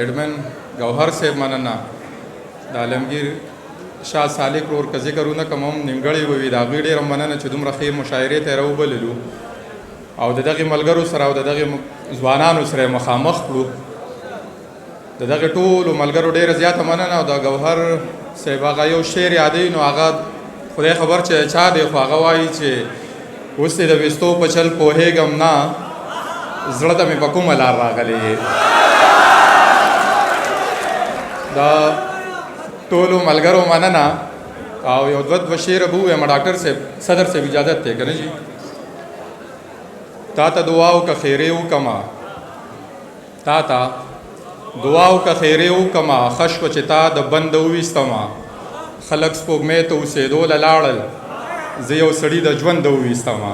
एडमन गौहर से मनना د عالمگیر شاه صالح ورور که ذکرونه کوم نیمګړی ووي د هغوی ډېره مننه چې دومره ښې مشاعرې ته یې راوبللو او د دغې ملګرو سره او د دغې ځوانانو سره یې مخامخ کړو د دغې ټولو ملګرو ډېره زیاته مننه او د ګوهر صاحب هغه یو شعر یادوي نو هغه خدای خبر چې چا دی خو هغه وایي چې اوس دې د ویستو په چل پوهېږم نه زړه ته مې په کومه لار راغلی دا ټولو ملګرو مننه او یو دوه شعر به ووایم ډاکټر صاحب صدر صاحب اجازت دی که نه جي تا ته دعا وکړه خیرې وکړمه تا ته دعا وکړه خیرې وکړمه ښه شوه چې تا د بنده وویستمه خلک سپوږمۍ ته اوسېدو له لاړل زه یو سړي د ژونده وویستمه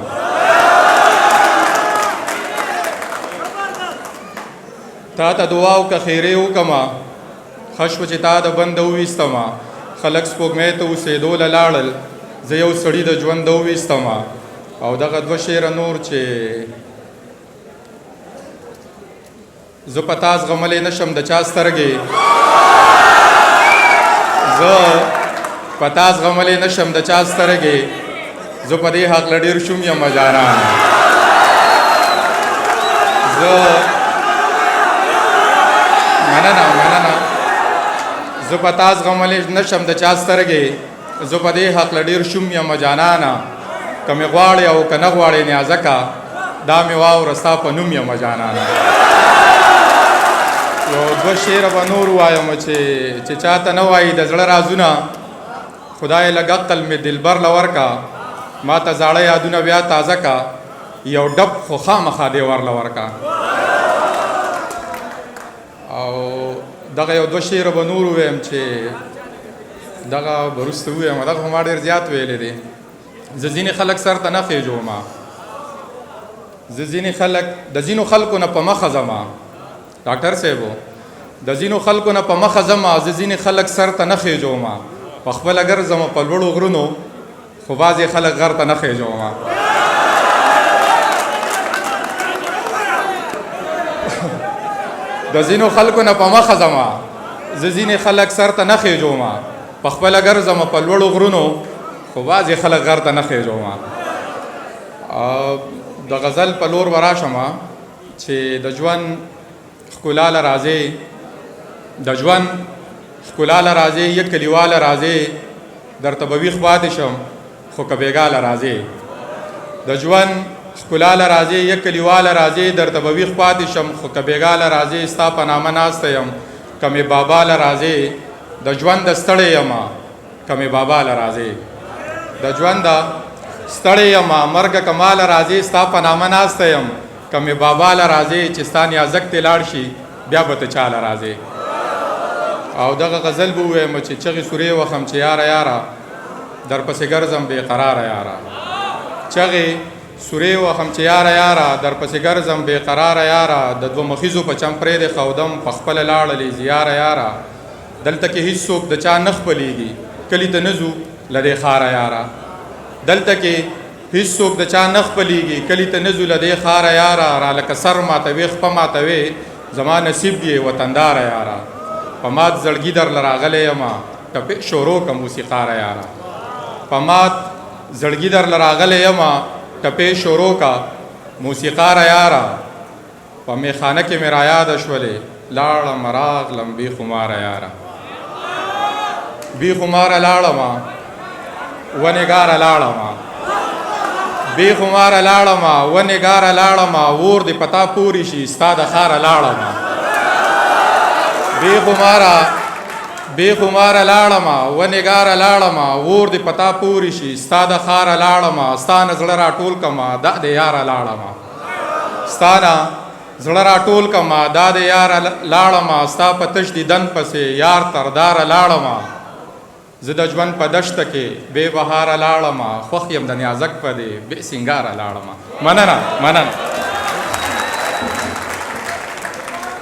تا ته دعا وکړه خیرې وکړمه ښه شوه چې تا د بنده وویستمه خلک سپوږمۍ ته اوسېدو له لاړل زه یو سړي د ژونده وویستمه او دغه دوه شعره نور چې زه په تا زغملی نشم د چا سترګې زه په تا زغملی نشم د چا سترګې زه په دې هکله ډېر شوم یم جانان زه مننه زه په تا زغملی نشم د چا سترګې زه په دې هکله ډېر شوم یم جانانه که مې غواړې او که نه غواړې نیازکه دا مې واوره ستا په نوم یم جانانه یو دوه شعره به نور ووایم چې چاته نه وایي د زړه رازونه خدای لږ عقل مې دلبر له ورکه ما ته زاړه یادونه بیا تازه که یو ډب خو خامخا دې ورله ورکه او دغه یو دوه شعره به نور ووایم چې دغه به وروسته ووایم دغه خو ما ډېر زیات ویلی دی زه ځینې خلک سر ته نه خېجومه زه ځینې خلک د ځینو خلکو نه په مخه ځمه ډاکټر صاحبو د ځینو خلکو نه په مخه ځمه زه ځینې خلک سر ته نه خېجومه په خپله ګرځمه په لوړو غرونو خو بعضې خلک غر ته نه خېجومه د ځینو خلکو نه په مخه ځمه زه ځینې خلک سر ته نه خېجومه په خپله ګرځمه په لوړو غرونو خو بعضې خلک غر ته نه خېجومه د غزل په لور به راشمه چې د ژوند ښکلا له راځې د ژوند ښکلا له راځې یک کلیواله راځې درته به ویښ پاتې شم خو که بېګاله راځې د ژوند ښکلا له راځې یک کلیواله راځې درته به ویښ پاتې شم خو که بېګاله راځې ستا په نامه ناسته یم که مې بابا له راځې د ژونده ستړی یمه که مې بابا له راځې د ژونده ستړی یمه مرګه که ما له راځې ستا په نامه ناسته یم که مې بابا له راځې چې ستا نیازک ته لاړ شي بیا به ته چا له راځې او دغه غزل به ووایم چې چغې سورې وخم چې یاره یاره درپسې ګرځم بې قراره یاره چغې سورې وخم چې یاره یاره درپسې ګرځم بې قراره یاره د دوه مخیزو په چم پرېږدې ښودم په خپله لاړلې زیاره یاره دلته کې هېڅ څوک د چا نه خپلېږي کلي ته نه ځو له دې ښاره یاره دلته کې هېڅ څوک د چا نه خپلېږي کلي ته نه ځو له دې ښاره یاره را لکه سر ماتوې خپه ماتوې زما نصیب یې وطنداره یاره په مات زړګي درله راغلی یمه ټپې شروع که موسیقاره یاره په مات زړګي درله راغلی یمه ټپې شروع که موسیقاره یاره په میخانه کې مې رایاده شولې لاړم راغلم بې خماره یاره بې خماره لاړمه ونګاره لاړمه بې خماره لاړمه ونګاره لاړمه اور دې پتا پورې شي ستا د ښاره لاړمه بې خماره لاړمه ونګاره لاړمه اور دې پتا پورې شي ستا د ښاره لاړمه ستا نه زړه راټول کړمه دا د یاره لاړمه ستا نه زړه راټول کړمه دا د یاره لاړمه ستا په تش دیدن پسې یار ترداره لاړمه زه د ژوند په دشته کې بې بهاره لاړمه خوښ یم د نیازک په دې بې سینګاره لاړمه مننه